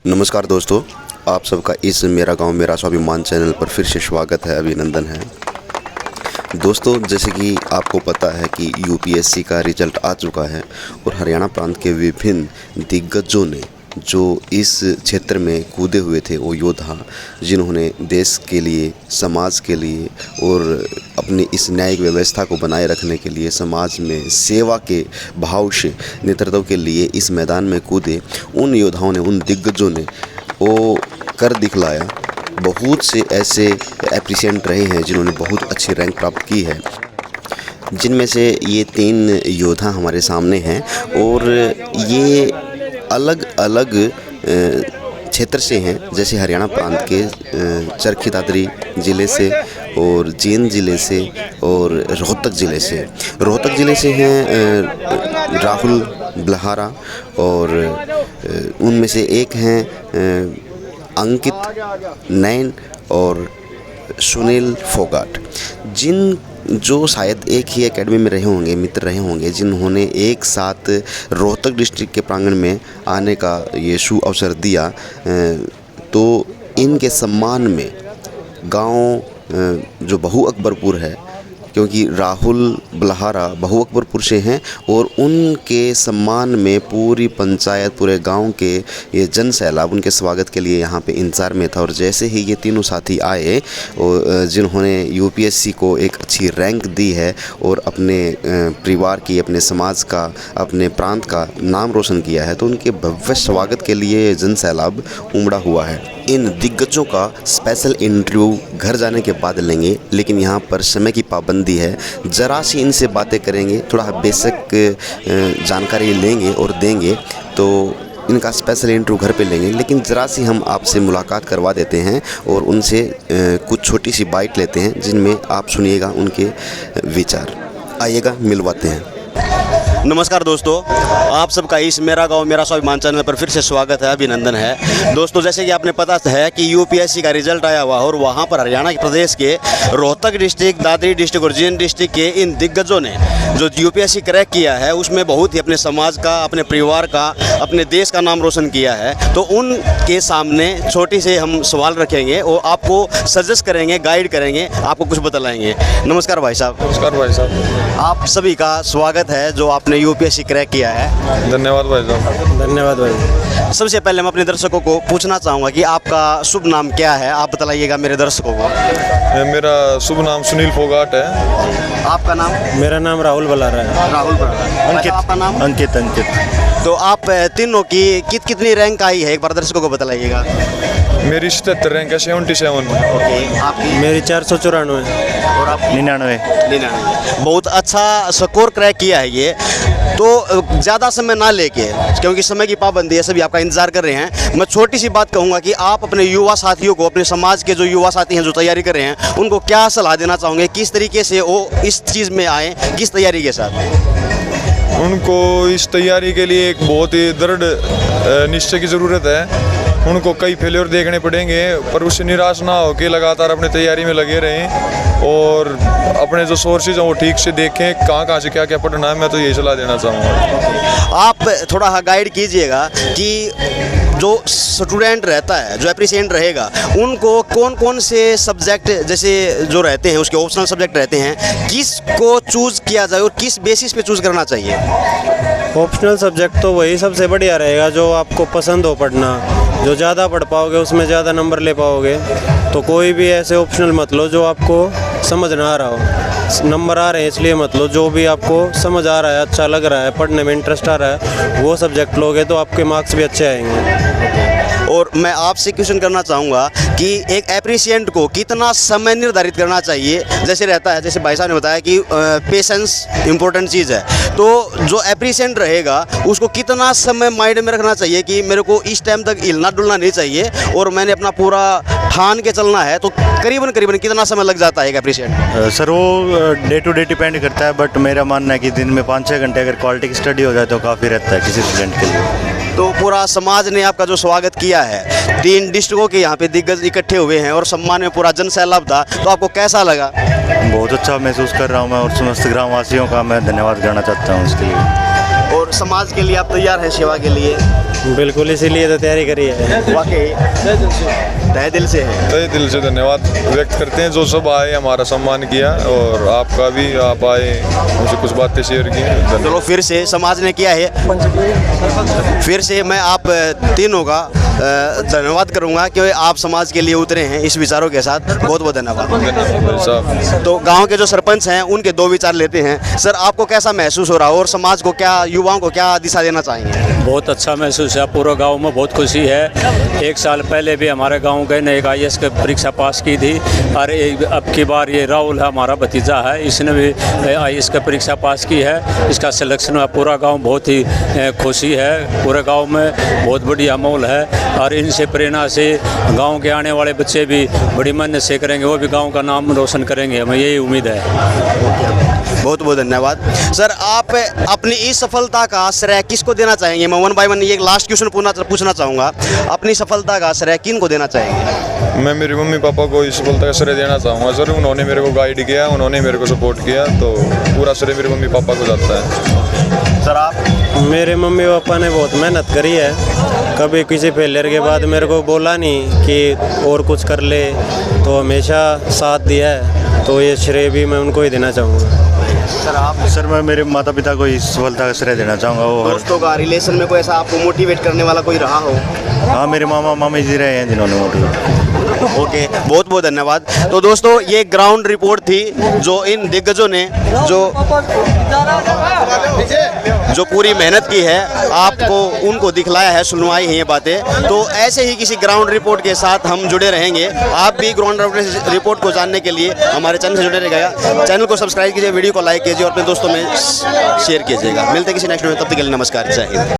नमस्कार दोस्तों, आप सबका इस मेरा गांव मेरा स्वाभिमान चैनल पर फिर से स्वागत है, अभिनंदन है। दोस्तों, जैसे कि आपको पता है कि यूपीएससी का रिजल्ट आ चुका है और हरियाणा प्रांत के विभिन्न दिग्गजों ने जो इस क्षेत्र में कूदे हुए थे, वो योद्धा जिन्होंने देश के लिए, समाज के लिए और अपनी इस न्यायिक व्यवस्था को बनाए रखने के लिए समाज में सेवा के भाव से नेतृत्व के लिए इस मैदान में कूदे, उन योद्धाओं ने, उन दिग्गजों ने वो कर दिखलाया। बहुत से ऐसे एप्रिशिएंट रहे हैं जिन्होंने बहुत अच्छी रैंक प्राप्त की है, जिनमें से ये 3 योद्धा हमारे सामने हैं और ये अलग अलग क्षेत्र से हैं। जैसे हरियाणा प्रांत के चरखी दादरी ज़िले से और जींद ज़िले से और रोहतक ज़िले से। रोहतक ज़िले से हैं राहुल बल्हारा और उनमें से एक हैं अंकित नैन और सुनील फोगाट, जो शायद एक ही एकेडमी में रहे होंगे, मित्र रहे होंगे, जिन्होंने एक साथ रोहतक डिस्ट्रिक्ट के प्रांगण में आने का ये अवसर दिया। तो इनके सम्मान में गांव जो बहु अकबरपुर है, क्योंकि राहुल बल्हारा बहु अकबरपुर से हैं और उनके सम्मान में पूरी पंचायत, पूरे गांव के ये जन सैलाब उनके स्वागत के लिए यहाँ पे इंतज़ार में था। और जैसे ही ये तीनों साथी आए और जिन्होंने यूपीएससी को एक अच्छी रैंक दी है और अपने परिवार की, अपने समाज का, अपने प्रांत का नाम रोशन किया है, तो उनके भव्य स्वागत के लिए जन सैलाब उमड़ा हुआ है। इन दिग्गजों का स्पेशल इंटरव्यू घर जाने के बाद लेंगे, लेकिन यहाँ पर समय की पाबंदी है। ज़रा सी इनसे बातें करेंगे, थोड़ा बेसिक जानकारी लेंगे और देंगे, तो इनका स्पेशल इंटरव्यू घर पे लेंगे। लेकिन ज़रा सी हम आपसे मुलाकात करवा देते हैं और उनसे कुछ छोटी सी बाइट लेते हैं, जिनमें आप सुनिएगा उनके विचार। आइएगा, मिलवाते हैं। नमस्कार दोस्तों, आप सबका इस मेरा गांव मेरा स्वाभिमान चैनल पर फिर से स्वागत है, अभिनंदन है। दोस्तों, जैसे कि आपने पता है कि यूपीएससी का रिजल्ट आया हुआ और वहां पर हरियाणा प्रदेश के रोहतक डिस्ट्रिक्ट, दादरी डिस्ट्रिक्ट और जींद डिस्ट्रिक्ट के इन दिग्गजों ने जो यूपीएससी क्रैक किया है, उसमें बहुत ही अपने समाज का, अपने परिवार का, अपने देश का नाम रोशन किया है। तो उनके सामने छोटी से हम सवाल रखेंगे और आपको सजेस्ट करेंगे, गाइड करेंगे, आपको कुछ बतलाएंगे। नमस्कार भाई साहब। नमस्कार भाई साहब। आप सभी का स्वागत है जो आपने यूपीएससी क्रैक किया है। धन्यवाद भाई साहब। धन्यवाद भाई। सबसे पहले मैं अपने दर्शकों को पूछना चाहूँगा कि आपका शुभ नाम क्या है, आप बताइएगा मेरे दर्शकों को। मेरा शुभ नाम सुनील फोगाट है। आपका नाम? मेरा नाम राहुल बल्हारा है। राहुल बल्हारा। अंकित। आपका नाम? अंकित। तो आप तीनों की कितनी रैंक आई है, एक बार दर्शकों को बताइएगा। मेरी 77 रैंक है, 77। ओके, आपकी? मेरी 494 और आप? 99। बहुत अच्छा स्कोर क्रैक किया है ये। तो ज़्यादा समय ना लेके, क्योंकि समय की पाबंदी है, सभी आपका इंतज़ार कर रहे हैं, मैं छोटी सी बात कहूँगा कि आप अपने युवा साथियों को, अपने समाज के जो युवा साथी हैं जो तैयारी कर रहे हैं, उनको क्या सलाह देना चाहोगे, किस तरीके से वो इस चीज़ में आए, किस तैयारी के साथ? उनको इस तैयारी के लिए एक बहुत ही दृढ़ निश्चय की ज़रूरत है। उनको कई फेलियर देखने पड़ेंगे, पर उससे निराश ना होकर लगातार अपने तैयारी में लगे रहें और अपने जो सोर्सेज हैं वो ठीक से देखें, कहाँ से क्या क्या पढ़ना है। मैं तो यही सलाह देना चाहूँगा। आप थोड़ा गाइड कीजिएगा कि जो स्टूडेंट रहता है, जो एप्रिशिएंट रहेगा, उनको कौन कौन से सब्जेक्ट जैसे जो रहते हैं, उसके ऑप्शनल सब्जेक्ट रहते हैं, किसको चूज़ किया जाए और किस बेसिस पे चूज़ करना चाहिए? ऑप्शनल सब्जेक्ट तो वही सबसे बढ़िया रहेगा जो आपको पसंद हो पढ़ना। जो ज़्यादा पढ़ पाओगे उसमें ज़्यादा नंबर ले पाओगे। तो कोई भी ऐसे ऑप्शनल मत लो जो आपको समझ ना आ रहा हो। नंबर आ रहे हैं इसलिए मत लो, जो भी आपको समझ आ रहा है, अच्छा लग रहा है, पढ़ने में इंटरेस्ट आ रहा है, वो सब्जेक्ट लोगे तो आपके मार्क्स भी अच्छे आएंगे। और मैं आपसे क्वेश्चन करना चाहूँगा कि एक एप्रिशिएंट को कितना समय निर्धारित करना चाहिए? जैसे रहता है, जैसे भाई साहब ने बताया कि पेशेंस इम्पोर्टेंट चीज़ है, तो जो एप्रिशिएंट रहेगा उसको कितना समय माइंड में रखना चाहिए कि मेरे को इस टाइम तक हिलना डुलना नहीं चाहिए और मैंने अपना पूरा ठान के चलना है, तो करीबन कितना समय लग जाता है एक एप्रिशिएंट? सर, वो डे टू डे डिपेंड करता है, बट मेरा मानना है कि दिन में 5-6 घंटे अगर क्वालिटी की स्टडी हो जाए तो काफ़ी रहता है किसी स्टूडेंट के लिए। तो पूरा समाज ने आपका जो स्वागत किया है, 3 डिस्ट्रिक्टों के यहाँ पे दिग्गज इकट्ठे हुए हैं और सम्मान में पूरा जन सैलाब था, तो आपको कैसा लगा? बहुत अच्छा महसूस कर रहा हूँ मैं और समस्त ग्रामवासियों का मैं धन्यवाद करना चाहता हूँ इसके लिए। और समाज के लिए आप तैयार हैं सेवा के लिए? बिल्कुल, इसीलिए तो तैयारी करी है। वाकई तहे दिल से है। तहे दिल से धन्यवाद व्यक्त करते हैं जो सब आए, हमारा सम्मान किया, और आपका भी, आप आए, मुझे कुछ बातें शेयर की। चलो फिर से समाज ने किया है, फिर से मैं आप तीनों का धन्यवाद करूंगा कि आप समाज के लिए उतरे हैं इस विचारों के साथ। बहुत बहुत धन्यवाद। तो गांव के जो सरपंच हैं उनके दो विचार लेते हैं। सर, आपको कैसा महसूस हो रहा है और समाज को क्या, युवाओं को क्या दिशा देना चाहेंगे? बहुत अच्छा महसूस है, पूरा गांव में बहुत खुशी है। एक साल पहले भी हमारे गांव गए ने एक IAS की परीक्षा पास की थी, और अब की बार ये राहुल है, हमारा भतीजा है, इसने भी IAS की परीक्षा पास की है, इसका सिलेक्शन हुआ। पूरा गांव बहुत ही खुशी है, पूरे गांव में बहुत बढ़िया माहौल है, और इनसे प्रेरणा से गांव के आने वाले बच्चे भी बड़ी मेहनत से करेंगे, वो भी गांव का नाम रोशन करेंगे, हमें यही उम्मीद है। बहुत बहुत धन्यवाद। सर, आप अपनी इस सफलता का श्रेय किसको देना चाहेंगे? मैं 1 बाय 1 ये लास्ट क्वेश्चन पूछना चाहूँगा। अपनी सफलता का श्रेय किन को देना चाहेंगे? मैं मेरी मम्मी पापा को इस सफलता का श्रेय देना चाहूँगा सर। उन्होंने मेरे को गाइड किया, उन्होंने मेरे को सपोर्ट किया, तो पूरा श्रेय मेरे मम्मी पापा को जाता है। सर, आप? मेरे मम्मी पापा ने बहुत मेहनत करी है, कभी किसी फेलियर के बाद मेरे को बोला नहीं कि और कुछ कर ले, तो हमेशा साथ दिया है, तो ये श्रेय भी मैं उनको ही देना चाहूँगा। सर, आप? सर, मैं मेरे माता पिता को इस सफलता का श्रेय देना चाहूँगा। वो दोस्तों का रिलेशन में कोई ऐसा आपको मोटिवेट करने वाला कोई रहा हो? हाँ, मेरे मामा मामी जी रहे हैं जिन्होंने मोटिवेट। ओके, बहुत बहुत धन्यवाद। तो दोस्तों, ये ग्राउंड रिपोर्ट थी जो इन दिग्गजों ने जो पूरी मेहनत की है, आपको उनको दिखलाया है, सुनवाई है ये बातें। तो ऐसे ही किसी ग्राउंड रिपोर्ट के साथ हम जुड़े रहेंगे। आप भी ग्राउंड रिपोर्ट को जानने के लिए हमारे चैनल से जुड़े रहिएगा। चैनल को सब्सक्राइब कीजिए, वीडियो को लाइक कीजिए और अपने दोस्तों में शेयर कीजिएगा। मिलते हैं किसी नेक्स्ट वीडियो में, तब तक के लिए नमस्कार, जय हिंद।